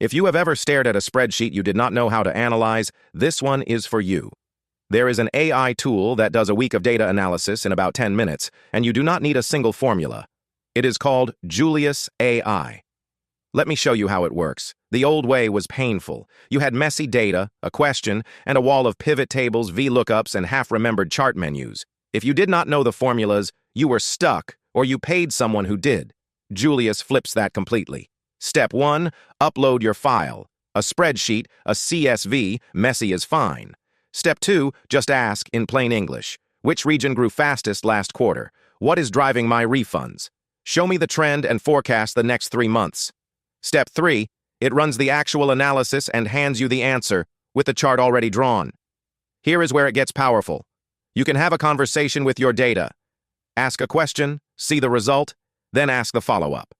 If you have ever stared at a spreadsheet you did not know how to analyze, this one is for you. There is an AI tool that does a week of data analysis in about 10 minutes, and you do not need a single formula. It is called Julius AI. Let me show you how it works. The old way was painful. You had messy data, a question, and a wall of pivot tables, VLOOKUPs, and half-remembered chart menus. If you did not know the formulas, you were stuck, or you paid someone who did. Julius flips that completely. Step 1, upload your file. A spreadsheet, a CSV, messy is fine. Step 2, just ask, in plain English, which region grew fastest last quarter? What is driving my refunds? Show me the trend and forecast the next 3 months. Step 3, it runs the actual analysis and hands you the answer, with the chart already drawn. Here is where it gets powerful. You can have a conversation with your data. Ask a question, see the result, then ask the follow-up.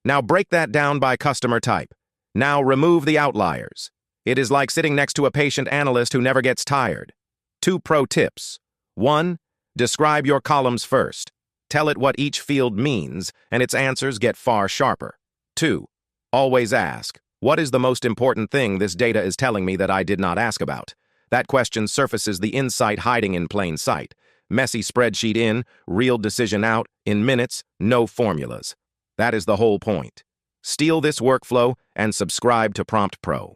Now break that down by customer type. Now remove the outliers. It is like sitting next to a patient analyst who never gets tired. 2 pro tips. 1, describe your columns first. Tell it what each field means, and its answers get far sharper. 2, always ask, what is the most important thing this data is telling me that I did not ask about? That question surfaces the insight hiding in plain sight. Messy spreadsheet in, real decision out, in minutes, no formulas. That is the whole point. Steal this workflow and subscribe to PromptPro.